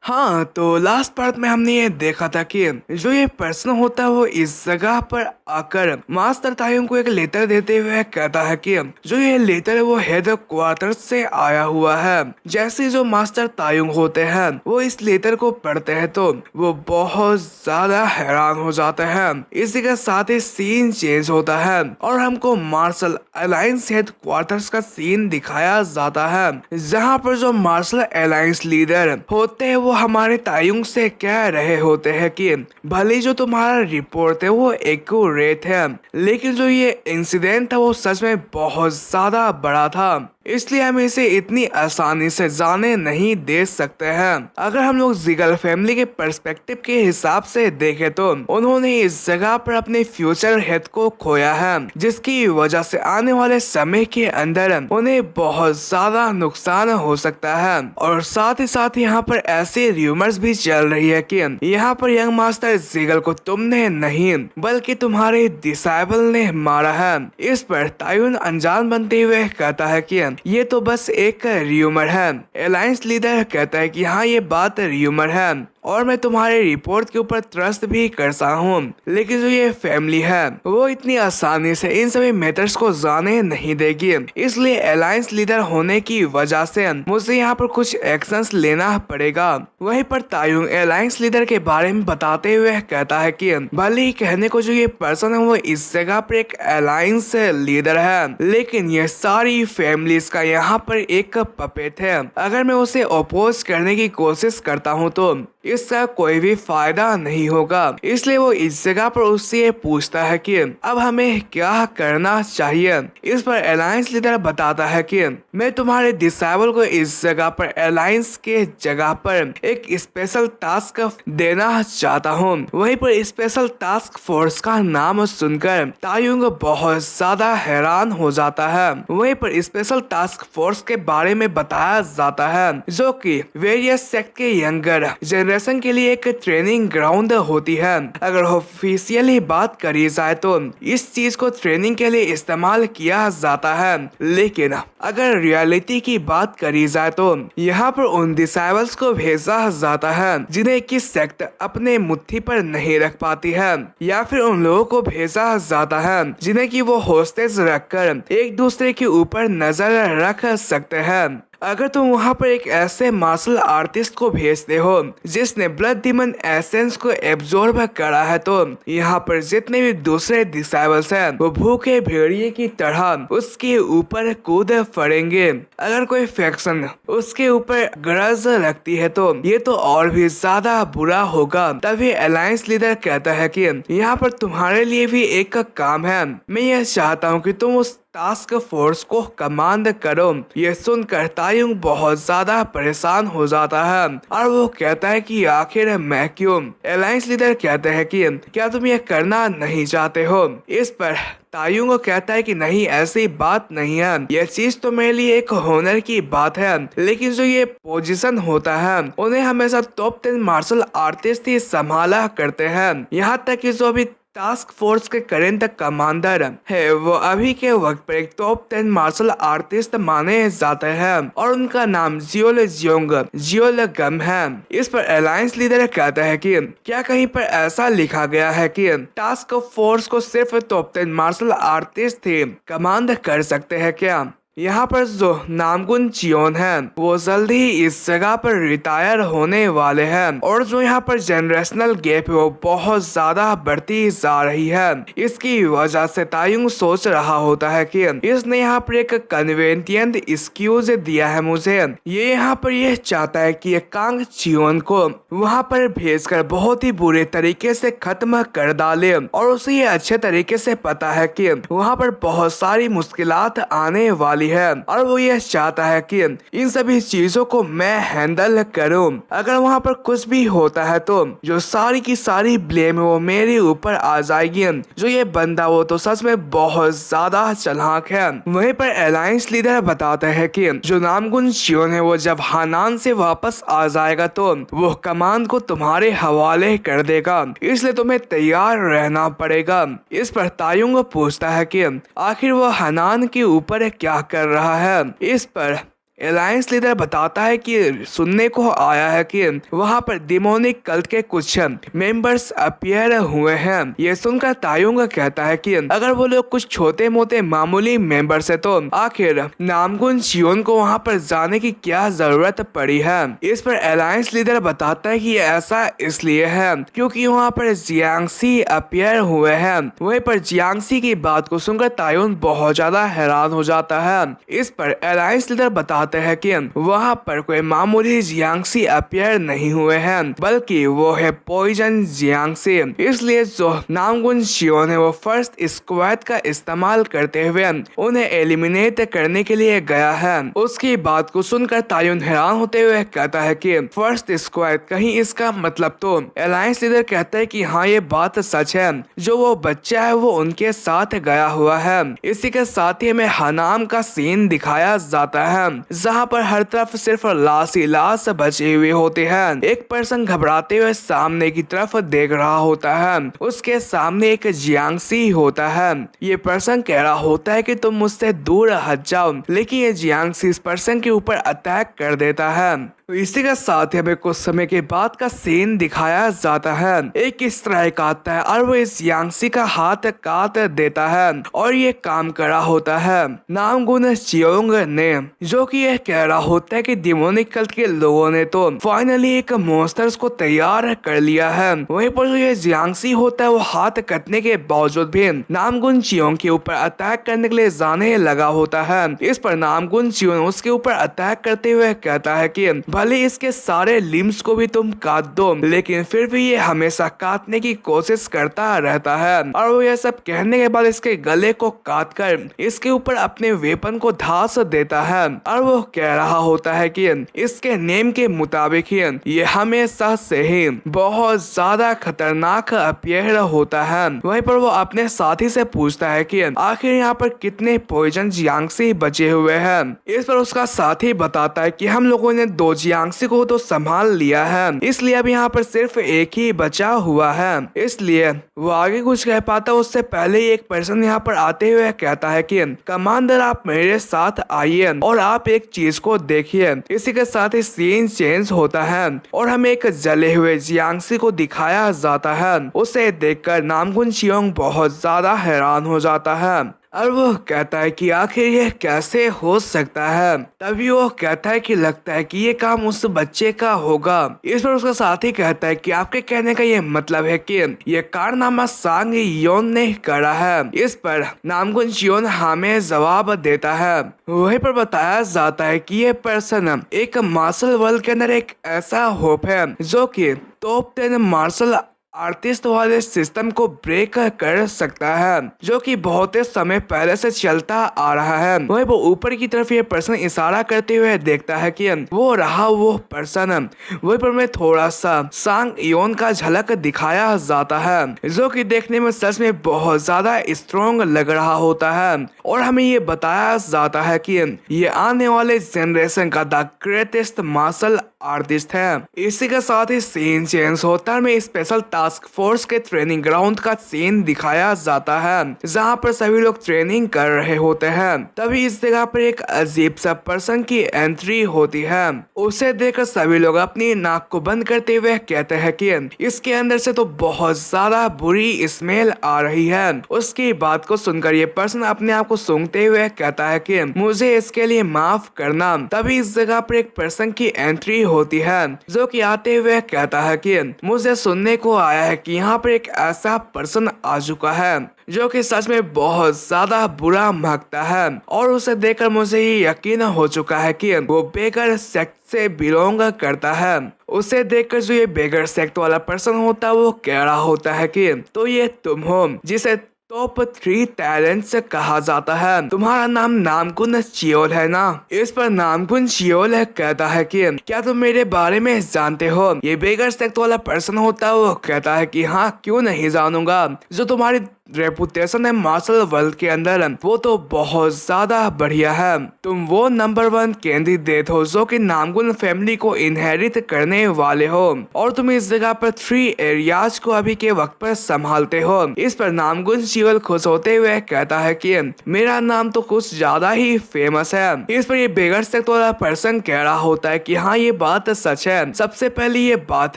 हाँ, तो last part में हमने ये देखा था कि जो ये पर्सन होता है वो इस जगह पर आकर मास्टर तायुंग को एक लेटर देते हुए कहता है कि जो ये लेटर है वो हेड क्वार्टर से आया हुआ है। जैसे जो मास्टर तायुंग होते हैं वो इस लेटर को पढ़ते हैं तो वो बहुत ज्यादा हैरान हो जाते हैं। इसी के साथ ही सीन चेंज होता है और हमको मार्शल अलायंस हेड क्वार्टर्स का सीन दिखाया जाता है, जहाँ पर जो मार्शल अलायंस लीडर होते हैं वो हमारे तायुंग से कह रहे होते हैं कि भले जो तुम्हारा रिपोर्ट है वो एक्यूरेट है, लेकिन जो ये इंसिडेंट था वो सच में बहुत ज्यादा बड़ा था, इसलिए हम इसे इतनी आसानी से जाने नहीं दे सकते हैं। अगर हम लोग जिगल फैमिली के पर्सपेक्टिव के हिसाब से देखें तो उन्होंने इस जगह पर अपने फ्यूचर हेड को खोया है, जिसकी वजह से आने वाले समय के अंदर उन्हें बहुत ज्यादा नुकसान हो सकता है। और साथ ही यहाँ पर ऐसे रूमर्स भी चल रही है कि यहाँ पर यंग मास्टर जिगल को तुमने नहीं बल्कि तुम्हारे डिसाइबल ने मारा है। इस पर तायुन अनजान बनते हुए कहता है कि ये तो बस एक र्यूमर है। अलायंस लीडर कहता है कि हाँ ये बात र्यूमर है और मैं तुम्हारे रिपोर्ट के ऊपर ट्रस्ट भी करता हूँ, लेकिन जो ये फैमिली है वो इतनी आसानी से इन सभी मैटर्स को जाने नहीं देगी, इसलिए अलायंस लीडर होने की वजह से मुझे यहाँ पर कुछ एक्शंस लेना पड़ेगा। वहीं पर तायुंग अलायंस लीडर के बारे में बताते हुए कहता है कि भले ही कहने को जो ये पर्सन है वो इस जगह पर एक अलायंस लीडर है, लेकिन ये सारी फैमिलीज का यहाँ पर एक पपेट है। अगर मैं उसे अपोज करने की कोशिश करता हूँ तो इसका कोई भी फायदा नहीं होगा, इसलिए वो इस जगह पर उससे पूछता है कि अब हमें क्या करना चाहिए। इस पर अलायंस लीडर बताता है कि मैं तुम्हारे डिसाइबल को इस जगह पर अलायंस के जगह पर एक स्पेशल टास्क देना चाहता हूँ। वहीं पर स्पेशल टास्क फोर्स का नाम सुनकर तायुंग बहुत ज्यादा हैरान हो जाता है। वहीं पर स्पेशल टास्क फोर्स के बारे में बताया जाता है जो कि वेरियस सेक्ट के यंगर जनरेशन के लिए एक ट्रेनिंग ग्राउंड होती है। अगर ऑफिशियली बात करी जाए तो इस चीज को ट्रेनिंग के लिए इस्तेमाल किया जाता है, लेकिन अगर रियलिटी की बात करी जाए तो यहाँ पर उन डिसाइबल्स को भेजा जाता है जिन्हें की सेक्ट अपने मुट्ठी पर नहीं रख पाती है, या फिर उन लोगों को भेजा जाता है जिन्हें की वो होस्टेज रखकर एक दूसरे के ऊपर नजर रख सकते हैं। अगर तुम वहाँ पर एक ऐसे मार्शल आर्टिस्ट को भेजते हो जिसने ब्लड डीमन एसेंस को एब्जॉर्ब करा है तो यहाँ पर जितने भी दूसरे डिसाइबल्स हैं वो भूखे भेड़िए की तरह उसके ऊपर कूद पड़ेंगे। अगर कोई फैक्शन उसके ऊपर गरज रखती है तो ये तो और भी ज्यादा बुरा होगा। तभी अलायंस लीडर कहता है कि यहाँ पर तुम्हारे लिए भी एक काम है, मैं यह चाहता हूँ कि तुम उस टास्क फोर्स को कमांड करो। ये सुनकर तायुंग बहुत ज्यादा परेशान हो जाता है और वो कहता है कि आखिर मैं क्यों। अलायंस लीडर कहते हैं कि क्या तुम ये करना नहीं चाहते हो। इस पर तायुंग कहता है कि नहीं ऐसी बात नहीं है, यह चीज तो मेरे लिए एक होनर की बात है, लेकिन जो ये पोजीशन होता है उन्हें हमेशा टॉप 10 मार्शल आर्टिस्ट ही संभाला करते हैं। यहाँ तक कि जो अभी टास्क फोर्स के करंट कमांडर है वो अभी के वक्त पर एक टॉप 10 मार्शल आर्टिस्ट माने जाते हैं और उनका नाम जियोल गम है। इस पर अलायंस लीडर कहता है कि क्या कहीं पर ऐसा लिखा गया है कि टास्क फोर्स को सिर्फ टॉप 10 मार्शल आर्टिस्ट ही कमांड कर सकते हैं क्या। यहाँ पर जो नामकुन चियोन है वो जल्द ही इस जगह पर रिटायर होने वाले हैं और जो यहाँ पर जनरेशनल गैप है वो बहुत ज्यादा बढ़ती जा रही है। इसकी वजह से तायुंग सोच रहा होता है कि इसने यहाँ पर एक कन्वेंटियंट एक्सक्यूज दिया है मुझे। ये यहाँ पर यह चाहता है कि कांग चियोन को वहाँ पर भेजकर बहुत ही बुरे तरीके से खत्म कर डाले और उसे ये अच्छे तरीके से पता है कि वहाँ पर बहुत सारी मुश्किलात आने वाली है और वो ये चाहता है कि इन सभी चीजों को मैं हैंडल करूं। अगर वहाँ पर कुछ भी होता है तो जो सारी की सारी ब्लेम है वो मेरे ऊपर आ जाएगी। जो ये बंदा वो तो सच में बहुत ज्यादा चालाक है। वहीं पर अलायंस लीडर बताते हैं कि जो नामगुन चियोन है वो जब हानान से वापस आ जाएगा तो वो कमान को तुम्हारे हवाले कर देगा, इसलिए तुम्हें तैयार रहना पड़ेगा। इस पर तायुंग पूछता है कि आखिर वो हानान के ऊपर क्या कर रहा है। इस पर अलायंस लीडर बताता है कि सुनने को आया है कि वहां पर डिमोनिक कल्ट के कुछ मेंबर्स अपीयर हुए हैं। ये सुनकर तायुंग कहता है कि अगर वो लोग कुछ छोटे मोटे मामूली मेंबर्स है तो आखिर नामगुन चियोन को वहां पर जाने की क्या जरूरत पड़ी है। इस पर अलायंस लीडर बताता है कि ऐसा इसलिए है क्योंकि वहां पर जियांगसी अपीयर हुए हैं। वहीं पर जियांगसी की बात को सुनकर तायुन बहुत ज्यादा हैरान हो जाता है। इस पर अलायंस लीडर बताते हैं कि वहां पर कोई मामूली जियांगसी अपीयर नहीं हुए हैं बल्कि वो है पॉइजन जियांगसी। इसलिए जो नामगुन चियोन है वो फर्स्ट स्क्वाड का इस्तेमाल करते हुए उन्हें एलिमिनेट करने के लिए गया है। उसकी बात को सुनकर तायुन हैरान होते हुए कहता है कि फर्स्ट स्क्वाड, कहीं इसका मतलब तो अलायंस लीडर कहता है कि हाँ ये बात सच है, जो वो बच्चा है वो उनके साथ गया हुआ है। इसी के साथ ही हमें हनाम का सीन दिखाया जाता है जहाँ पर हर तरफ सिर्फ लाश ही लाश बचे हुए होते हैं। एक पर्सन घबराते हुए सामने की तरफ देख रहा होता है। उसके सामने एक जियांगसी होता है। ये पर्सन कह रहा होता है कि तुम मुझसे दूर हट जाओ, लेकिन ये जियांगसी इस पर्सन के ऊपर अटैक कर देता है। तो इसी के साथ ही हमें कुछ समय के बाद का सीन दिखाया जाता है। एक स्ट्राइक आता है और वो इस जियांगसी का हाथ काट देता है और ये काम करा होता है नामगुन चियोंग ने, जो कि यह कह रहा होता है कि डिमोनिक कल्ट के लोगों ने तो फाइनली एक मॉन्स्टर्स को तैयार कर लिया है। वहीं पर जो ये जियांगसी होता है वो हाथ कटने के बावजूद भी नामगुन चियोंग के ऊपर अटैक करने के लिए जाने लगा होता है। इस पर नामगुन चियोंग उसके ऊपर अटैक करते हुए कहता है कि भले इसके सारे लिम्स को भी तुम काट दो, लेकिन फिर भी ये हमेशा काटने की कोशिश करता रहता है। और वो ये सब कहने के बाद इसके गले को काट कर इसके ऊपर अपने वेपन को धास देता है और वो कह रहा होता है कि इसके नेम के मुताबिक ही ये हमेशा से ही बहुत ज्यादा खतरनाक अपीयर होता है। वहीं पर वो अपने साथी से पूछता है कि आखिर यहाँ पर कितने पॉइजन जियांगसी बचे हुए हैं। इस पर उसका साथी बताता है कि हम लोगों ने 2 जियांगसी को तो संभाल लिया है, इसलिए अब यहाँ पर सिर्फ एक ही बचा हुआ है। इसलिए वो आगे कुछ कह पाता उससे पहले ही एक पर्सन यहाँ पर आते हुए कहता है कि कमांडर आप मेरे साथ आइए और आप एक चीज को देखिए। इसी के साथ ही सीन चेंज होता है और हमें एक जले हुए जियांगसी को दिखाया जाता है। उसे देखकर नामगुन चियोंग बहुत ज्यादा हैरान हो जाता है और वो कहता है कि आखिर ये कैसे हो सकता है। तभी वो कहता है कि लगता है कि ये काम उस बच्चे का होगा। इस पर उसका साथी कहता है कि आपके कहने का ये मतलब है कि ये कारनामा सांग योन ने करा है। इस पर नामगुन चियोन हमें जवाब देता है। वहीं पर बताया जाता है कि ये पर्सन एक मार्शल वर्ल्ड के अंदर एक ऐसा होप है जो कि टॉप 10 मार्शल आर्टिस्ट वाले सिस्टम को ब्रेक कर सकता है, जो कि बहुत समय पहले से चलता आ रहा है। वही वो ऊपर की तरफ ये पर्सन इशारा करते हुए देखता है कि वो रहा वो पर्सन। वही पर में थोड़ा सा सांग योन का झलक दिखाया जाता है, जो कि देखने में सच में बहुत ज्यादा स्ट्रॉन्ग लग रहा होता है। और हमें ये बताया जाता है कि ये आने वाले जनरेशन का द ग्रेटेस्ट मार्शल आर्टिस्ट है। इसी के साथ ही सीन चेंज होता है में स्पेशल टास्क फोर्स के ट्रेनिंग ग्राउंड का सीन दिखाया जाता है, जहां पर सभी लोग ट्रेनिंग कर रहे होते हैं। तभी इस जगह पर एक अजीब सा पर्सन की एंट्री होती है। उसे देखकर सभी लोग अपनी नाक को बंद करते हुए कहते हैं कि इसके अंदर से तो बहुत ज्यादा बुरी स्मेल आ रही है। उसकी बात को सुनकर ये पर्सन अपने आप को सूंघते हुए कहता है कि मुझे इसके लिए माफ करना। तभी इस जगह पर एक पर्सन की एंट्री होती है, जो कि आते हुए कहता है कि मुझे सुनने को आया है कि यहाँ पर एक ऐसा पर्सन आ चुका है जो कि सच में बहुत ज्यादा बुरा महकता है। और उसे देखकर मुझे ये यकीन हो चुका है कि वो बेगर सेक्ट से बिलोंग करता है। उसे देखकर जो ये बेगर सेक्ट वाला पर्सन होता है वो कह रहा होता है कि तो ये तुम हो जिसे टॉप 3 टैलेंट्स कहा जाता है। तुम्हारा नाम नामकुन चियोल है ना। इस पर नामकुन चियोल कहता है कि क्या तुम मेरे बारे में जानते हो। ये बेगर सेक्ट वाला पर्सन होता है वो कहता है कि हाँ क्यों नहीं जानूंगा, जो तुम्हारी रेपुटेशन है मार्शल वर्ल्ड के अंदर वो तो बहुत ज्यादा बढ़िया है। तुम वो नंबर 1 कैंडिडेट हो जो कि नामगुन फैमिली को इनहेरिट करने वाले हो और तुम इस जगह पर 3 एरियाज को अभी के वक्त पर संभालते हो। इस पर नामगुन शिवल खुश होते हुए कहता है कि मेरा नाम तो कुछ ज्यादा ही फेमस है। इस पर ये बेगर सेक्ट वाला पर्सन कह रहा होता है कि हाँ ये बात सच है। सबसे पहली ये बात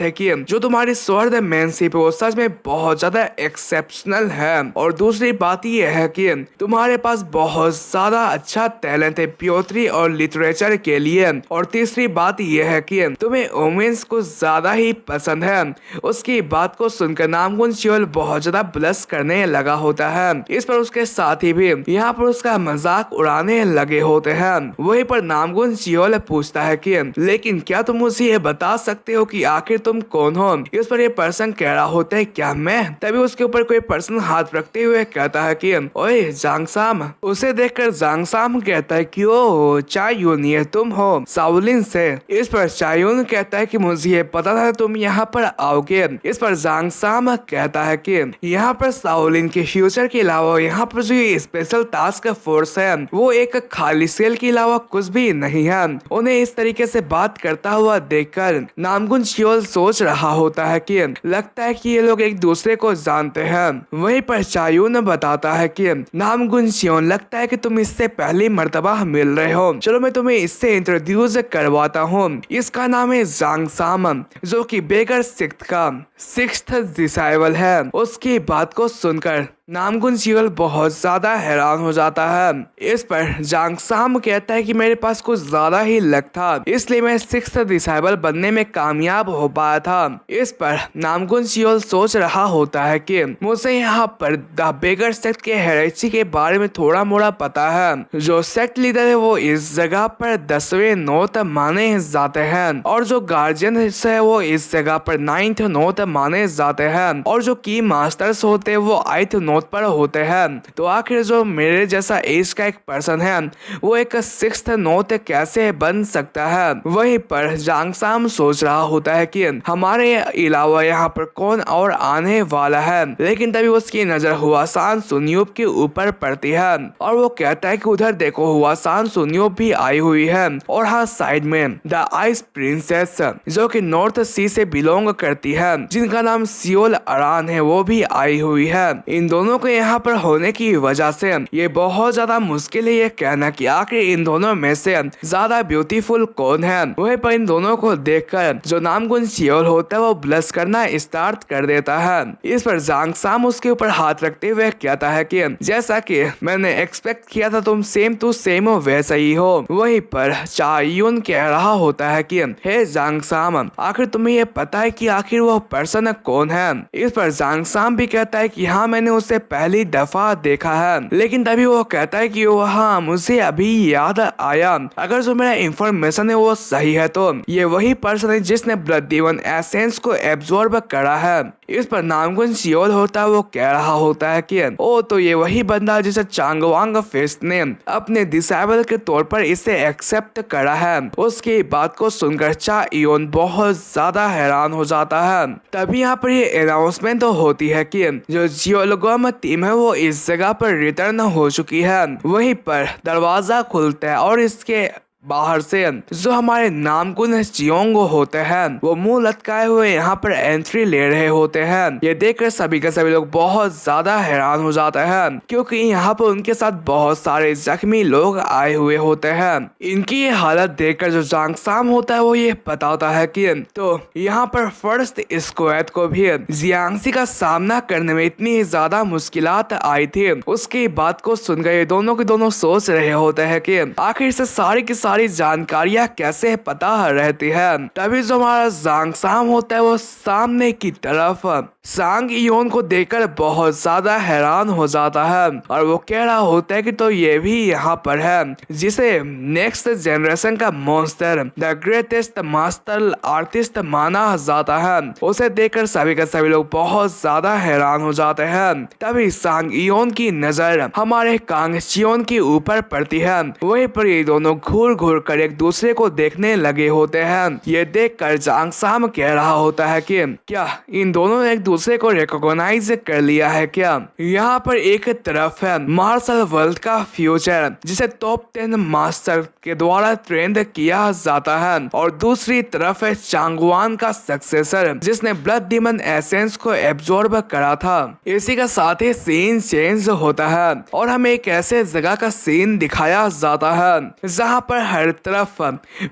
है कि जो तुम्हारी स्वर्ण मैनशिप है वो सच में बहुत ज्यादा एक्सेप्शनल है और दूसरी बात ये है कि तुम्हारे पास बहुत ज्यादा अच्छा टैलेंट है पोएट्री और लिटरेचर के लिए और तीसरी बात यह है कि तुम्हें वुमेन्स को ज्यादा ही पसंद है। उसकी बात को सुनकर नामगुन शिवल बहुत ज्यादा ब्लश करने लगा होता है। इस पर उसके साथी भी यहाँ पर उसका मजाक उड़ाने लगे होते हैं। वहीं पर नामगुन शिवल पूछता है कि लेकिन क्या तुम मुझे ये बता सकते हो कि आखिर तुम कौन हो। इस पर ये पर्सन कह रहा होता है क्या मैं। तभी उसके ऊपर कोई पर्सन हाथ रखते हुए कहता है कि ओए जांगसाम। उसे देखकर जांगसाम कहता है कि ओ चायून ये तुम हो साउलिन से। इस पर चायून कहता है कि मुझे ये पता था तुम यहाँ पर आओगे। इस पर जांगसाम कहता है कि यहाँ पर साउलिन के फ्यूचर के अलावा यहाँ पर जो ये स्पेशल टास्क फोर्स है वो एक खाली सेल के अलावा कुछ भी नहीं है। उन्हें इस तरीके से बात करता हुआ देखकर नामगुन शिवल सोच रहा होता है कि लगता है कि ये लोग एक दूसरे को जानते हैं। वहीं पर चायून बताता है कि नामगुन शिवल लगता है कि तुम इससे पहली मर्तबा मिल रहे हो। चलो मैं तुम्हें इससे इंट्रोड्यूस करवाता हूँ। इसका नाम है जांगसाम जो कि बेगर सेक्ट का 6th डिसाइबल है। उसकी बात को सुनकर नामगुन शिवल बहुत ज्यादा हैरान हो जाता है। इस पर जांगसाम कहता है कि मेरे पास कुछ ज्यादा ही लक था इसलिए मैं 6th डिसाइबल बनने में कामयाब हो पाया था। इस पर नामगुन शिवल सोच रहा होता है कि मुझे यहाँ पर द बेगर सेक्ट के हेरेसी के बारे में थोड़ा मोड़ा पता है। जो सेक्ट लीडर है वो इस जगह पर 10वें नोट माने जाते हैं और जो गार्जियन है वो इस जगह पर 9th नोट माने जाते हैं और जो की मास्टर्स होते हैं वो 8th नोट पर होते हैं। तो आखिर जो मेरे जैसा एज का एक पर्सन है वो एक 6th नोट कैसे बन सकता है। वहीं पर जांगसाम सोच रहा होता है कि हमारे अलावा यहाँ पर कौन और आने वाला है। लेकिन तभी उसकी नजर हुआसान सुन्यूब के ऊपर पड़ती है और वो कहता है कि उधर देखो हुआसान सुन्यूब भी आई हुई है और हाँ साइड में द आइस प्रिंसेस जो कि नॉर्थ सी से बिलोंग करती है जिनका नाम सियोल अरान है वो भी आई हुई है। इन दोनों के यहाँ पर होने की वजह से ये बहुत ज्यादा मुश्किल है ये कहना कि आखिर इन दोनों में से ज्यादा ब्यूटीफुल कौन है। वहीं पर इन दोनों को देखकर जो नामगुन शिवल होता है वो ब्लश करना स्टार्ट कर देता है। इस पर जांगसाम उसके ऊपर हाथ रखते हुए कहता है कि जैसा कि मैंने एक्सपेक्ट किया था तुम सेम टू सेम वैसा ही हो। वहीं पर चायून कह रहा होता है कि हे जांगसाम आखिर तुम्हें ये पता है कि आखिर वो पर्सन कौन है। इस पर जांगसाम भी कहता है कि हाँ मैंने उसे पहली दफा देखा है। लेकिन तभी वो कहता है कि हाँ मुझे अभी याद आया अगर जो मेरा इंफॉर्मेशन है वो सही है तो ये वही पर्सन है जिसने ब्लड डीवन एसेंस को एब्जॉर्ब करा है। इस पर नामगुन शिवल होता है वो कह रहा होता है कि ओ तो ये वही बंदा जिसे चांगवांग फेस्ट ने अपने डिसेबल के तौर पर इसे एक्सेप्ट करा है। उसकी बात को सुनकर चायोन बहुत ज्यादा हैरान हो जाता है। तभी यहाँ पर ये अनाउंसमेंट तो होती है कि जो जियोलॉगम टीम है वो इस जगह पर रिटर्न हो चुकी है। वहीं पर दरवाजा खुलता है और इसके बाहर से जो हमारे नामगुन जियोंग होते हैं वो मुंह लटकाए हुए यहाँ पर एंट्री ले रहे होते हैं। ये देखकर सभी के सभी लोग बहुत ज्यादा हैरान हो जाते हैं क्योंकि यहाँ पर उनके साथ बहुत सारे जख्मी लोग आए हुए होते हैं। इनकी ये हालत देखकर जो जांगसाम होता है वो ये बताता है कि तो यहाँ पर फर्स्ट स्क्वाड को भी जियांगसी का सामना करने में इतनी ज्यादा मुश्किलात आई थी। उसकी बात को सुनकर ये दोनों के दोनों सोच रहे होते हैं कि आखिर से सारी की सारी जानकारियां कैसे पता रहती है। तभी जो हमारा जांगसाम होता है वो सामने की तरफ सांग योन को देखकर बहुत ज्यादा हैरान हो जाता है और वो कह रहा होता है कि तो ये भी यहाँ पर है जिसे नेक्स्ट जनरेशन का monster the greatest master artist माना जाता है। उसे देखकर सभी के सभी लोग बहुत ज्यादा हैरान हो जाते हैं। तभी सांग योन की नजर हमारे कांग चियोन के ऊपर पड़ती है। वहीं पर ये दोनों घूर घूरकर एक दूसरे को देखने लगे होते हैं। ये देखकर जांग साम कह रहा होता है कि क्या इन दोनों ने एक दूसरे को रिकॉग्नाइज कर लिया है क्या। यहाँ पर एक तरफ है मार्शल वर्ल्ड का फ्यूचर जिसे टॉप 10 मास्टर के द्वारा ट्रेंड किया जाता है, और दूसरी तरफ है चांगवान का सक्सेसर जिसने ब्लड डीमन एसेंस को एब्जॉर्ब करा था। इसी का साथ ही सीन चेंज होता है और हमें एक ऐसे जगह का सीन दिखाया जाता है जहाँ पर हर तरफ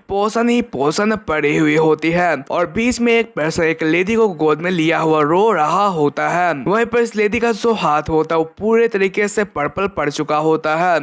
पोषण ही पोषण पड़ी हुई होती है, और बीच में एक पर्सन एक लेडी को गोद में लिया हुआ रो रहा होता है। वहीं पर इस लेडी का जो हाथ होता है वो पूरे तरीके से पर्पल पड़ चुका होता है,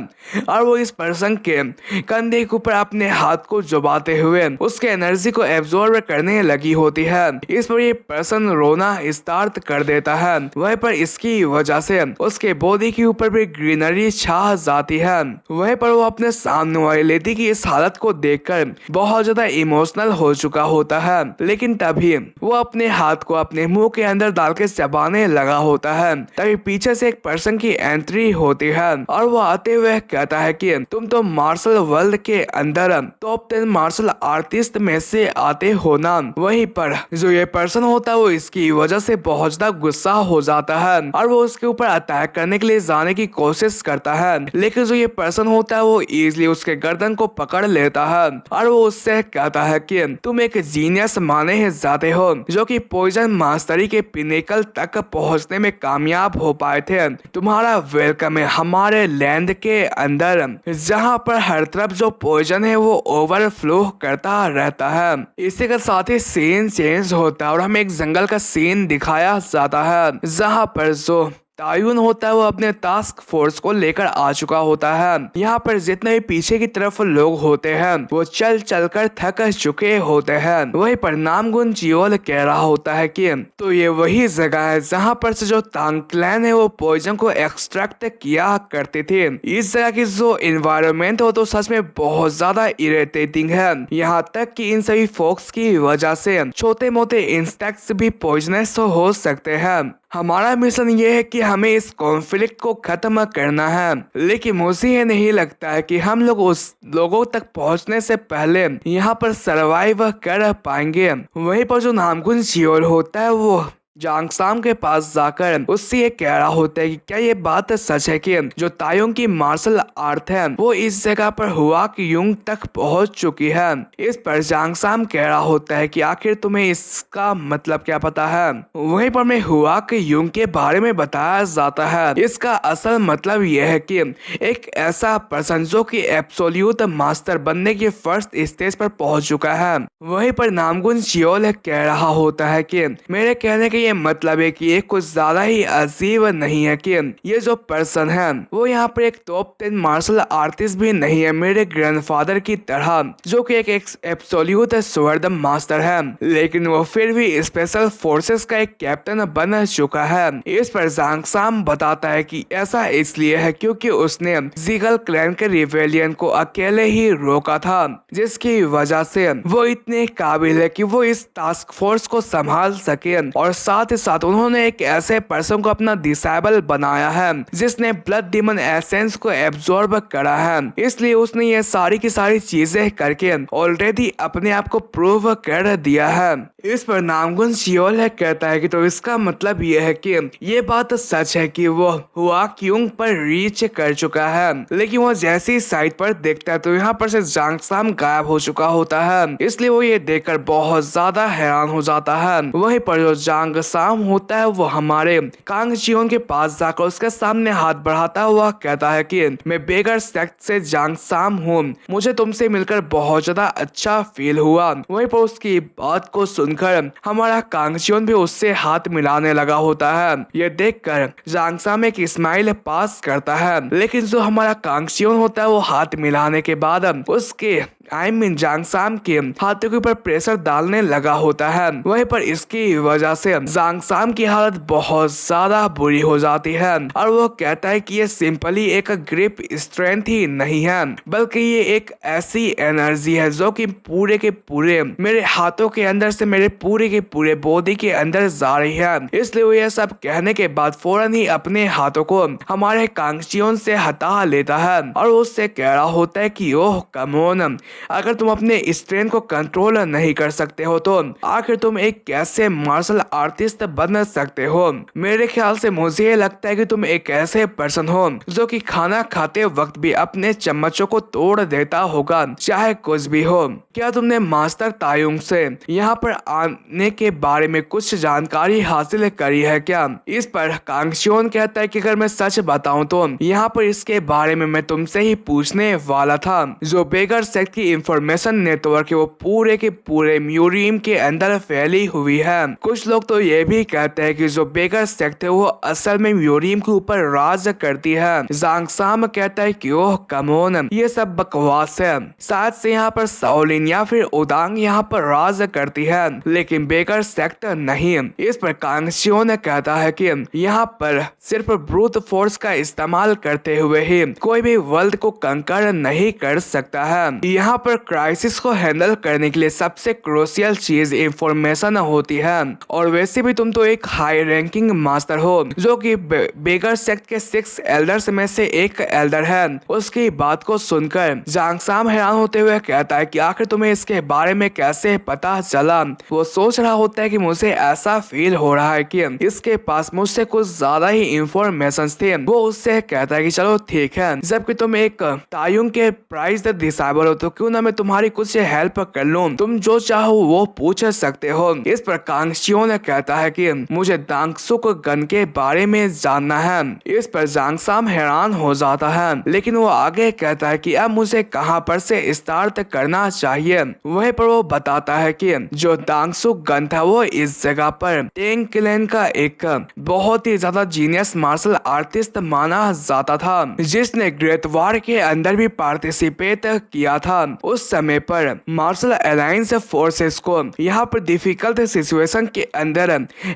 और वो इस पर्सन के कंधे के ऊपर अपने हाथ को जुबाते हुए उसके एनर्जी को एब्जॉर्ब करने लगी होती है। इस पर ये पर्सन रोना स्टार्ट कर देता है। वहीं पर इसकी वजह से उसके बॉडी के ऊपर भी ग्रीनरी छा जाती है। वहीं पर वो अपने सामने वाली लेडी की इस हालत को देखकर बहुत ज्यादा इमोशनल हो चुका होता है, लेकिन तभी वो अपने हाथ को अपने मुंह के अंदर डाल के चबाने लगा होता है। तभी पीछे से एक पर्सन की एंट्री होती है और वो आते हुए कहता है कि तुम तो मार्शल वर्ल्ड के अंदर टॉप 10 मार्शल आर्टिस्ट में से आते हो ना। वहीं पर जो ये पर्सन होता है वो इसकी वजह से बहुत ज्यादा गुस्सा हो जाता है और वो उसके ऊपर अटैक करने के लिए जाने की कोशिश करता है, लेकिन जो ये पर्सन होता है वो इजीली उसके गर्दन को पकड़ लेता है और वो उससे कहता है कि तुम एक जीनियस माने जाते हो जो कि पॉइजन मास्टरी के पिनेकल तक पहुंचने में कामयाब हो पाए थे। तुम्हारा वेलकम है हमारे लैंड के अंदर जहां पर हर तरफ जो पॉइजन है वो ओवरफ्लो करता रहता है। इसी के साथ ही सीन चेंज होता है और हमें एक जंगल का सीन दिखाया जाता है जहां पर जो तायुन होता है वो अपने टास्क फोर्स को लेकर आ चुका होता है। यहाँ पर जितने भी पीछे की तरफ लोग होते हैं वो चल चल कर थक चुके होते हैं। वहीं पर नामगुन जियोल कह रहा होता है कि तो ये वही जगह है जहाँ पर से जो तांग क्लैन है वो पॉइजन को एक्सट्रैक्ट किया करते थे। इस जगह की जो इन्वायरमेंट हो तो सच में बहुत ज्यादा इरिटेटिंग है, यहाँ तक कि इन सभी फोक्स की वजह से छोटे मोटे इंसेक्ट्स भी पॉइजनस हो सकते हैं। हमारा मिशन ये है कि हमें इस कॉन्फ्लिक्ट को खत्म करना है, लेकिन मुझे ये नहीं लगता है कि हम लोग उस लोगों तक पहुंचने से पहले यहाँ पर सरवाइव कर पाएंगे। वहीं पर जो नामकुन जियोल होता है वो जांग साम के पास जाकर उससे ये कह रहा होता है कि क्या ये बात सच है कि जो तायुंग की मार्शल आर्ट है वो इस जगह पर हुआक युंग तक पहुंच चुकी है। इस पर जांग साम कह रहा होता है कि आखिर तुम्हें इसका मतलब क्या पता है। वहीं पर मैं हुआक युंग के बारे में बताया जाता है। इसका असल मतलब यह है कि एक ऐसा पर्सन जो कि एब्सोल्यूट मास्टर बनने के फर्स्ट स्टेज पर पहुंच चुका है। वहीं पर नामगुन जियोल कह रहा होता है कि मेरे कहने के ये मतलब है कि ये कुछ ज्यादा ही अजीब नहीं है कि ये जो पर्सन है वो यहाँ पर एक टॉप 10 मार्शल आर्टिस्ट भी नहीं है मेरे ग्रैंडफादर की तरह जो कि एक एब्सोल्यूट स्वॉर्ड मास्टर है, लेकिन वो फिर भी स्पेशल फोर्सेस का एक कैप्टन बन चुका है। इस पर जांग साम बताता है कि ऐसा इसलिए है क्योंकि उसने जीगल क्लैन के रिवेलियन को अकेले ही रोका था, जिसकी वजह से वो इतने काबिल है कि वो इस टास्क फोर्स को संभाल सके, और साथ ही साथ उन्होंने एक ऐसे पर्सन को अपना डिसेबल बनाया है जिसने ब्लड डीमन एसेंस को एब्जॉर्ब करा है। इसलिए उसने ये सारी की सारी चीजें करके ऑलरेडी अपने आप को प्रूव कर दिया है। इस पर नामगुन जियोल है कहता है कि तो इसका मतलब ये है कि ये बात सच है कि वो हुआक युंग पर रीच कर चुका है, लेकिन वो जैसी साइट पर देखता है तो यहाँ पर से जांग साम गायब हो चुका होता है। इसलिए वो ये देखकर बहुत ज्यादा हैरान हो जाता है। वहीं पर जो जांग साम होता है वो हमारे कांग जियोन के पास जाकर उसके सामने हाथ बढ़ाता हुआ कहता है कि मैं बेगर सेक्ट से जांग साम हूँ, मुझे तुमसे मिलकर बहुत ज्यादा अच्छा फील हुआ। वहीं पर उसकी बात को सुनकर हमारा कांग जियोन भी उससे हाथ मिलाने लगा होता है। ये देखकर जांग साम एक स्माइल पास करता है, लेकिन जो हमारा कांग जियोन होता है वो हाथ मिलाने के बाद उसके जांग साम के हाथों के ऊपर प्रेशर डालने लगा होता है। वहीं पर इसकी वजह से जांग साम की हालत बहुत ज्यादा बुरी हो जाती है और वो कहता है कि ये सिंपली एक ग्रिप स्ट्रेंथ ही नहीं है, बल्कि ये एक ऐसी एनर्जी है जो कि पूरे के पूरे मेरे हाथों के अंदर से मेरे पूरे के पूरे बॉडी के अंदर जा रही है। इसलिए वो ये सब कहने के बाद फौरन ही अपने हाथों को हमारे कांग जियोन से हटा लेता है और उससे कह रहा होता है कि ओह कम ऑन, अगर तुम अपने स्ट्रेन को कंट्रोल नहीं कर सकते हो तो आखिर तुम एक कैसे मार्शल आर्टिस्ट बन सकते हो। मेरे ख्याल से मुझे ये लगता है कि तुम एक ऐसे पर्सन हो जो कि खाना खाते वक्त भी अपने चम्मचों को तोड़ देता होगा, चाहे कुछ भी हो। क्या तुमने मास्टर तायुंग से यहाँ पर आने के बारे में कुछ जानकारी हासिल करी है क्या? इस पर कांगशियोन कहता है कि अगर मैं सच बताऊं तो यहाँ पर इसके बारे में मैं तुमसे ही पूछने वाला था। जो बेगर सेक्ट की इंफॉर्मेशन नेटवर्क है वो पूरे के पूरे म्यूरियम के अंदर फैली हुई है। कुछ लोग तो ये भी कहते हैं कि जो बेगर सेक्ट है वो असल में म्यूरियम के ऊपर राज करती है। जांग साम कहता है कि ओह कमोन, ये सब बकवास है। शायद से यहाँ पर साओलिन या फिर उदांग यहाँ पर राज करती है, लेकिन बेगर सेक्ट नहीं। इस पर कांगशियोन कहता है कि यहाँ पर सिर्फ ब्रूट फोर्स का इस्तेमाल करते हुए ही कोई भी वर्ल्ड को कंकर नहीं कर सकता है। यहाँ पर क्राइसिस को हैंडल करने के लिए सबसे क्रूशियल चीज इंफॉर्मेशन होती है। और वैसे भी तुम तो एक हाई रैंकिंग मास्टर हो जो कि बेगर सेक्ट के 6 एल्डर्स में से एक एल्डर है। उसकी बात को सुनकर जांग साम हैरान होते हुए कहता है कि आखिर तुम्हें इसके बारे में कैसे पता चला। वो सोच रहा होता है कि मुझे ऐसा फील हो रहा है कि इसके पास मुझसे कुछ ज्यादा ही इंफॉर्मेशन थे। वो उससे कहता है कि चलो ठीक है, जबकि तुम एक तायुंग के प्राइज डिसाइबल हो तो क्यों ना मैं तुम्हारी कुछ हेल्प कर लूं। तुम जो चाहो वो पूछ सकते हो। इस पर कांगशियोन कहता है कि मुझे दांगसुक गन के बारे में जानना है। इस पर जांग साम हैरान हो जाता है, लेकिन वो आगे कहता है कि अब मुझे कहां पर से स्टार्ट करना चाहिए। वहीं पर वो बताता है कि जो दांगसुक गन था वो इस जगह पर टेंग क्लैन का एक बहुत ही ज्यादा जीनियस मार्शल आर्टिस्ट माना जाता था, जिसने ग्रेट वॉर के अंदर भी पार्टिसिपेट किया था। उस समय पर मार्शल अलायंस फोर्सेस को यहाँ पर डिफिकल्ट सिचुएशन के अंदर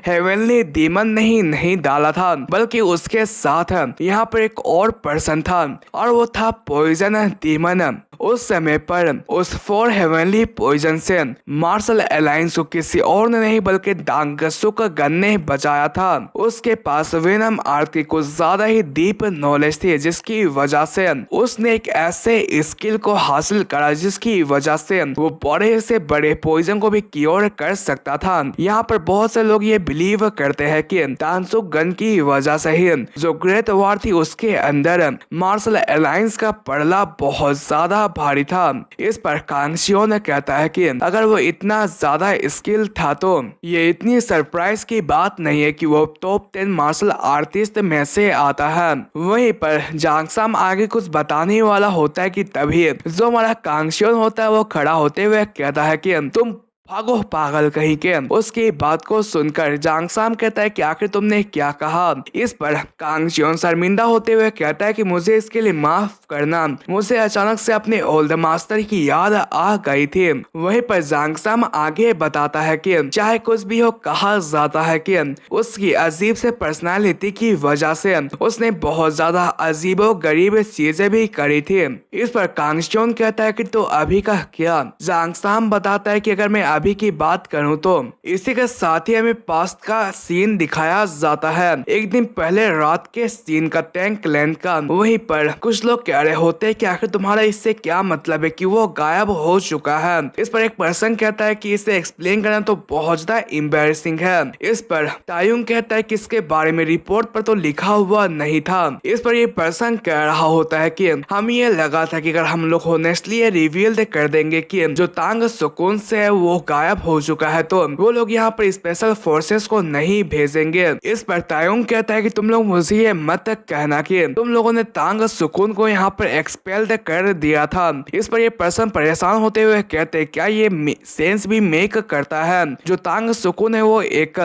हेवनली डीमन नहीं डाला था, बल्कि उसके साथ यहाँ पर एक और पर्सन था और वो था पॉइजन डीमन। उस समय पर उस 4 हेवनली पॉइजन से मार्शल अलायंस को किसी और ने नहीं बल्कि दांगसुक गन ने बचाया था। उसके पास वेनम आर्ट की कुछ ज्यादा ही डीप नॉलेज थी, जिसकी वजह से उसने एक ऐसे स्किल को हासिल करा जिसकी वजह से वो बड़े से बड़े पॉइजन को भी क्योर कर सकता था। यहाँ पर बहुत से लोग ये बिलीव करते हैं कि दांगसुक गन की वजह से ही जो ग्रेट वॉर थी उसके अंदर मार्शल अलायंस का पड़ला बहुत ज्यादा भारी था। इस पर कांगशियोन कहता है कि अगर वो इतना ज्यादा स्किल था तो ये इतनी सरप्राइज की बात नहीं है कि वो टॉप 10 मार्शल आर्टिस्ट में से आता है। वहीं पर जांग साम आगे कुछ बताने वाला होता है कि तभी जो हमारा कांगशियोन होता है वो खड़ा होते हुए कहता है कि तुम भागो पागल कहीं के। उसकी बात को सुनकर जांग साम कहता है कि आखिर तुमने क्या कहा। इस पर कांगशियोन शर्मिंदा होते हुए कहता है कि मुझे इसके लिए माफ करना, मुझे अचानक से अपने ओल्ड मास्टर की याद आ गई थी। वहीं पर जांग साम आगे बताता है कि चाहे कुछ भी हो, कहा जाता है कि उसकी अजीब से पर्सनालिटी की वजह से उसने बहुत ज्यादा अजीबो गरीब चीजें भी करी थी। इस पर कांगशियोन कहता है कि तो अभी का क्या। जांग साम बताता है कि अगर मैं अभी की बात करूं तो इसी के साथ ही हमें पास्ट का सीन दिखाया जाता है। एक दिन पहले रात के सीन का टेंग क्लैन का। वहीं पर कुछ लोग कह रहे होते हैं कि आखिर तुम्हारा इससे क्या मतलब है कि वो गायब हो चुका है। इस पर एक पर्सन कहता है कि इसे एक्सप्लेन करना तो बहुत ज्यादा एम्बैरेसिंग है। इस पर तायुंग कहता है कि इसके बारे में रिपोर्ट पर तो लिखा हुआ नहीं था। इस पर ये पर्सन कह रहा होता है कि हम ये लगा था कि अगर हम लोग होनेस्टली ये रिवील कर देंगे कि जो तांग सुकून से है वो गायब हो चुका है तो वो लोग यहाँ पर स्पेशल फोर्सेस को नहीं भेजेंगे। इस पर तायुंग कहता है कि तुम लोग मुझे ये मत कहना कि तुम लोगों ने तांग सुकून को यहाँ पर एक्सपेल्ड कर दिया था। इस पर ये पर्सन परेशान होते हुए कहते हैं क्या ये सेंस भी मेक करता है। जो तांग सुकून है वो एक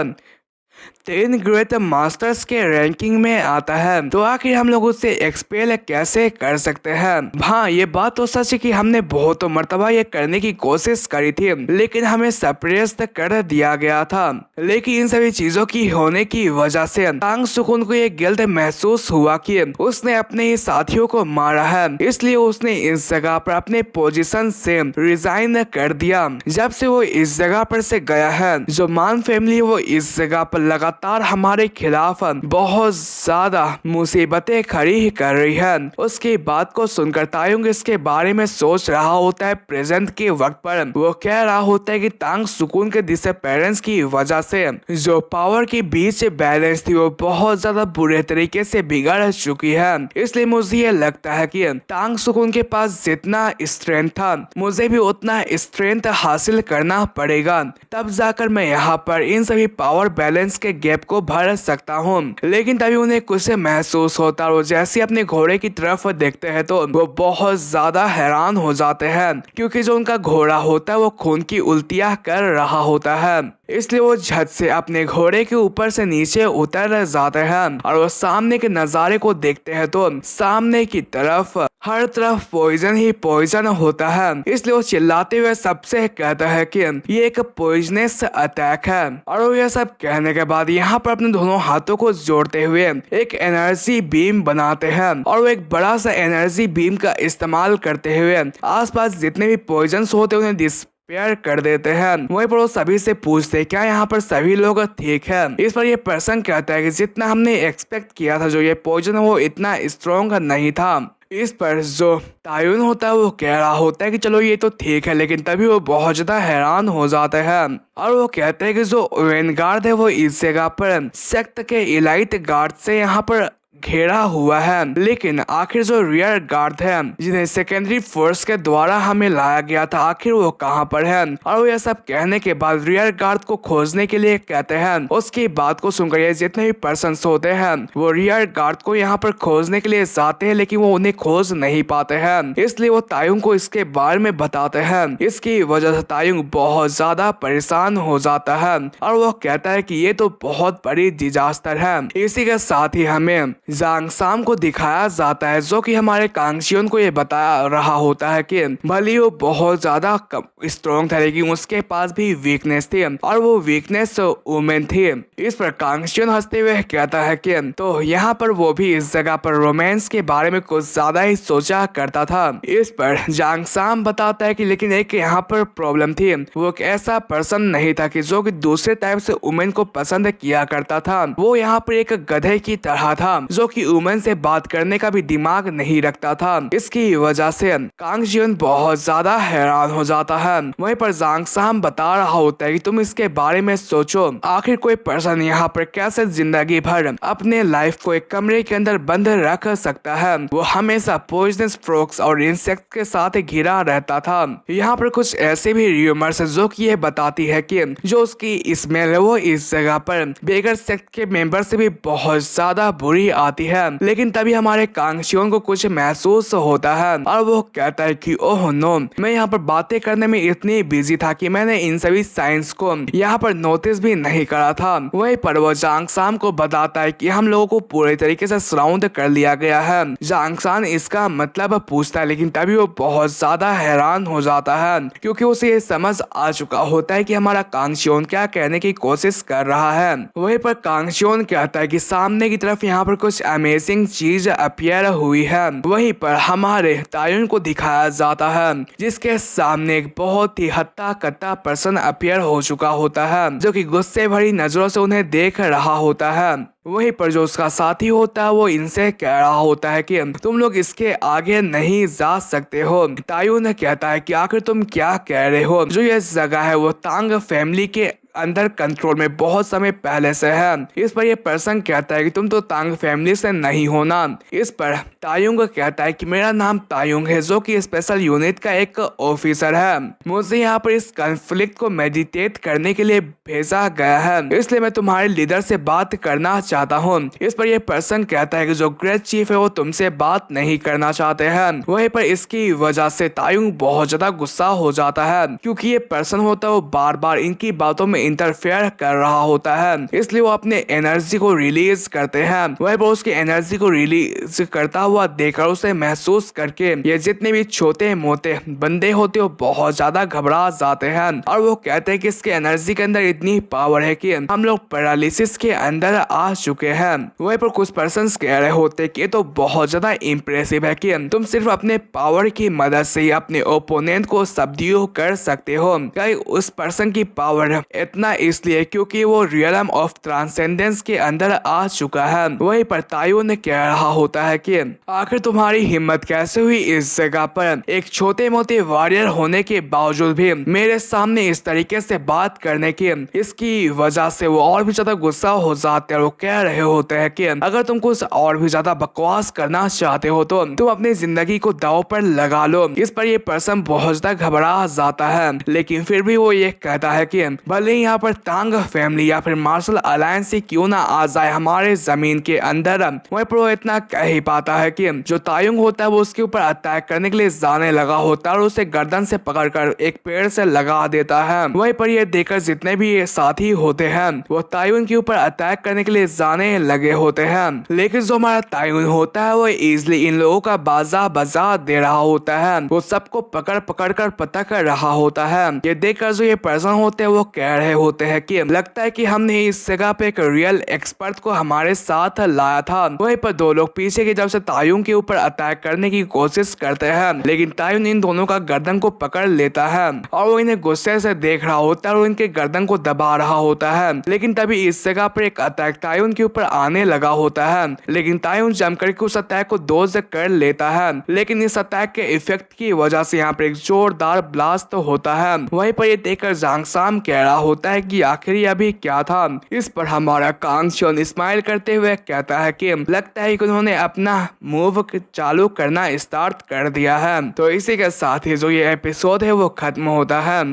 10 ग्रेट मास्टर्स के रैंकिंग में आता है, तो आखिर हम लोग उससे एक्सपेल कैसे कर सकते हैं। हाँ, ये बात तो सच है कि हमने बहुत मर्तबा ये करने की कोशिश करी थी, लेकिन हमें सप्रेस कर दिया गया था। लेकिन इन सभी चीजों की होने की वजह से तांग सुकून को ये गिल्ट महसूस हुआ कि उसने अपने ही साथियों को मारा है, इसलिए उसने इस जगह पर अपने पोजीशन से रिजाइन कर दिया। जब से वो इस जगह पर से गया है, जो मान फैमिली वो इस जगह पर लगातार हमारे खिलाफ बहुत ज्यादा मुसीबतें खड़ी कर रही है। उसकी बात को सुनकर तायुंग इसके बारे में सोच रहा होता है। प्रेजेंट के वक्त पर वो कह रहा होता है कि तांग सुकून के डिसअपीयरेंस की वजह से जो पावर की बीच बैलेंस थी वो बहुत ज्यादा बुरे तरीके से बिगड़ चुकी है। इसलिए मुझे ये लगता है कि तांग सुकून के पास जितना स्ट्रेंथ था मुझे भी उतना स्ट्रेंथ हासिल करना पड़ेगा, तब जाकर मैं यहाँ पर इन सभी पावर बैलेंस के गैप को भर सकता हूँ। लेकिन तभी उन्हें कुछ महसूस होता है। जैसे अपने घोड़े की तरफ देखते हैं तो वो बहुत ज्यादा हैरान हो जाते हैं, क्योंकि जो उनका घोड़ा होता है वो खून की उल्टियाँ कर रहा होता है। इसलिए वो झट से अपने घोड़े के ऊपर से नीचे उतर जाते हैं और वो सामने के नज़ारे को देखते हैं तो सामने की तरफ हर तरफ पॉइजन ही पॉइजन होता है। इसलिए वो चिल्लाते हुए सबसे कहता है कि ये एक पॉइजनस अटैक है। और वो यह सब कहने के बाद यहाँ पर अपने दोनों हाथों को जोड़ते हुए एक एनर्जी बीम बनाते हैं और वो एक बड़ा सा एनर्जी बीम का इस्तेमाल करते हुए आसपास जितने भी पॉइजन होते हैं उन्हें प्यार कर देते हैं। वहीं पर वो सभी से पूछते हैं क्या यहाँ पर सभी लोग ठीक है। इस पर ये पर्सन कहता है कि जितना हमने एक्सपेक्ट किया था जो ये पॉइजन वो इतना स्ट्रॉन्ग नहीं था। इस पर जो तायुन होता है वो कह रहा होता है कि चलो ये तो ठीक है, लेकिन तभी वो बहुत ज्यादा हैरान हो जाते हैं और वो कहते हैं कि जो वेनगार्ड है वो इस जगह पर सेक्ट के इलाइट गार्ड से यहाँ पर घेरा हुआ है, लेकिन आखिर जो रियर गार्ड है जिन्हें सेकेंडरी फोर्स के द्वारा हमें लाया गया था आखिर वो कहाँ पर है। और वो यह सब कहने के बाद रियर गार्ड को खोजने के लिए कहते हैं। उसकी बात को सुनकर ये जितने भी पर्सन होते हैं वो रियर गार्ड को यहाँ पर खोजने के लिए जाते हैं, लेकिन वो उन्हें खोज नहीं पाते हैं। इसलिए वो तायुंग को इसके बारे में बताते हैं। इसकी वजह से तायुंग बहुत ज्यादा परेशान हो जाता है और वो कहता है कि ये तो बहुत बड़ी डिजास्टर है। इसी के साथ ही हमें जांग साम को दिखाया जाता है जो कि हमारे कांगशियन को ये बता रहा होता है कि भले वो बहुत ज्यादा स्ट्रॉन्ग था लेकिन उसके पास भी वीकनेस थी और वो वीकनेस वुमेन थी। इस पर कांगशियन हंसते हुए कहता है कि तो यहाँ पर वो भी इस जगह पर रोमांस के बारे में कुछ ज्यादा ही सोचा करता था। इस पर जांग साम बताता है कि लेकिन एक यहाँ पर प्रॉब्लम थी, वो एक ऐसा पर्सन नहीं था कि जो कि दूसरे टाइप से वुमेन को पसंद किया करता था। वो यहाँ पर एक गधे की तरह था जो कि वुमेन से बात करने का भी दिमाग नहीं रखता था। इसकी वजह से कांगशियन बहुत ज्यादा हैरान हो जाता है। वहीं पर जांग साम बता रहा होता है कि तुम इसके बारे में सोचो, आखिर कोई पर्सन यहाँ पर कैसे जिंदगी भर अपने लाइफ को एक कमरे के अंदर बंद रख सकता है। वो हमेशा पॉइजनस फ्रॉग्स और इंसेक्ट के साथ घिरा रहता था। यहाँ पर कुछ ऐसे भी र्यूमर्स जो कि ये बताती है कि जो उसकी स्मेल है वो इस जगह पर बेगर सेक्ट के मेंबर से भी बहुत ज्यादा बुरी आती है। लेकिन तभी हमारे कांगशियन को कुछ महसूस होता है और वो कहता है कि ओह नो, मैं यहाँ पर बातें करने में इतनी बिजी था कि मैंने इन सभी साइंस को यहाँ पर नोटिस भी नहीं करा था। वहीं पर वो जांग साम को बताता है कि हम लोगों को पूरे तरीके से सराउंड कर लिया गया है। जांग सान इसका मतलब पूछता है, लेकिन तभी वो बहुत ज्यादा हैरान हो जाता है क्योंकि उसे ये समझ आ चुका होता है कि हमारा कांगशियन क्या कहने की कोशिश कर रहा है। वहीं पर कांगशियन कहता है कि सामने की तरफ यहाँ पर कुछ अमेजिंग चीज अपीयर हुई है। वहीं पर हमारे तायुन को दिखाया जाता है जिसके सामने एक बहुत ही हत्ता कत्ता पर्सन अपीयर हो चुका होता है जो कि गुस्से भरी नजरों से उन्हें देख रहा होता है। वहीं पर जो उसका साथी होता है वो इनसे कह रहा होता है कि तुम लोग इसके आगे नहीं जा सकते हो। तायुन कहता है कि आखिर तुम क्या कह रहे हो, जो ये जगह है वो तांग फैमिली के अंदर कंट्रोल में बहुत समय पहले से है। इस पर ये पर्सन कहता है कि तुम तो तांग फैमिली से नहीं हो ना। इस पर तायुंग कहता है कि मेरा नाम तायुंग है जो कि स्पेशल यूनिट का एक ऑफिसर है। मुझे यहाँ पर इस कॉन्फ्लिक्ट को मेडिटेट करने के लिए भेजा गया है, इसलिए मैं तुम्हारे लीडर से बात करना चाहता हूँ। इस पर यह पर्सन कहता है कि जो ग्रेट चीफ है वो तुमसे बात नहीं करना चाहते हैं। वहीं पर इसकी वजह से तायुंग बहुत ज्यादा गुस्सा हो जाता है क्योंकि ये पर्सन होता है वो बार बार इनकी बातों में इंटरफेयर कर रहा होता है। इसलिए वो अपने एनर्जी को रिलीज करते हैं। वहीं पर उसकी एनर्जी को रिलीज करता हुआ देखकर उसे महसूस करके ये जितने भी छोटे मोटे बंदे होते वो बहुत ज्यादा घबरा जाते हैं और वो कहते हैं कि इसके एनर्जी के अंदर इतनी पावर है कि हम लोग पैरालिसिस के अंदर आ चुके हैं। वहीं पर कुछ पर्संस कह रहे होते कि ये तो बहुत ज्यादा इम्प्रेसिव है कि तुम सिर्फ अपने पावर की मदद से ही अपने ओपोनेंट को सबड्यू कर सकते हो। क्या उस पर्सन की पावर इतना इसलिए क्योंकि वो रियलम ऑफ ट्रांसेंडेंस के अंदर आ चुका है। वहीं पर तायुन कह रहा होता है कि आखिर तुम्हारी हिम्मत कैसे हुई इस जगह पर एक छोटे मोटे वॉरियर होने के बावजूद भी मेरे सामने इस तरीके से बात करने की। इसकी वजह से वो और भी ज्यादा गुस्सा हो जाते हैं और वो कह रहे होते हैं कि अगर तुम कुछ और भी ज्यादा बकवास करना चाहते हो तो तुम अपनी जिंदगी को दांव पर लगा लो। इस पर ये पर्सन बहुत ज्यादा घबरा जाता है, लेकिन फिर भी वो ये कहता है कि भले ही यहाँ पर तांग फैमिली या फिर मार्शल अलायंस से क्यों ना आ जाए हमारे जमीन के अंदर, वहीं पर वो इतना कह ही पाता है कि जो तायुंग होता है वो उसके ऊपर अटैक करने के लिए जाने लगा होता है और उसे गर्दन से पकड़कर एक पेड़ से लगा देता है। वहीं पर ये देखकर जितने भी ये साथी होते हैं वो तायुन के ऊपर अटैक करने के लिए जाने लगे होते हैं, लेकिन जो हमारा तायुन होता है वो इजिली इन लोगों का बाजा बजा दे रहा होता है। वो सबको पकड़ पकड़ कर पता कर रहा होता है। ये देखकर जो ये पर्सन होते हैं वो कह रहे होते हैं कि लगता है कि हमने इस जगह पे एक रियल एक्सपर्ट को हमारे साथ लाया था। वहीं पर दो लोग पीछे की तरफ से तायुन के ऊपर अटैक करने की कोशिश करते हैं, लेकिन तायुन इन दोनों का गर्दन को पकड़ लेता है और वो इन्हें गुस्से से देख रहा होता है और इनके गर्दन को दबा रहा होता है। लेकिन तभी इस जगह पर एक अटैक तायुन के ऊपर आने लगा होता है, लेकिन तायुन जम करके उस अटैक को डॉज कर लेता है। लेकिन इस अटैक के इफेक्ट की वजह से यहाँ पर एक जोरदार ब्लास्ट होता है। वहीं पर ये देखकर जांग साम कह रहा होता है कि आखिर ये अभी क्या था। इस पर हमारा कांग शन स्माइल करते हुए कहता है कि लगता है कि उन्होंने अपना मूव चालू करना स्टार्ट कर दिया है। तो इसी के साथ ही जो ये एपिसोड है वो खत्म होता है।